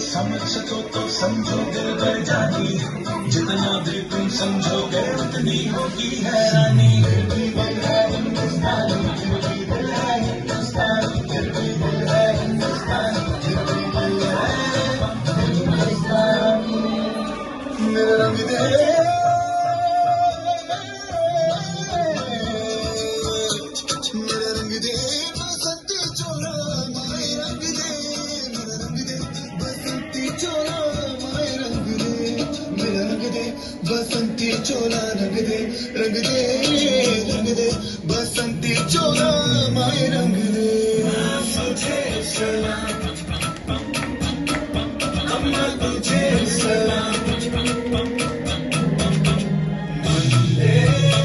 समझ सको तो समझो दिल भर जानी, जितना भी तुम समझोगे उतनी होगी हैरानी। फिर भी दिल है हिंदुस्तानी, फिर भी दिल है हिंदुस्तानी, फिर भी दिल है हिंदुस्तानी, फिर भी दिल है हिंदुस्तानी। मेरा रंग दे, मेरा रंग दे बसंती चोला, माए रंग दे, मेरा रंग दे बसंती चोला, माए रंग दे, मेरा रंग दे बसंती चोला, रंग दे, रंग दे, रंग दे बसंती चोला, माए रंग दे। तुझे सलाम, अम्मा तुझे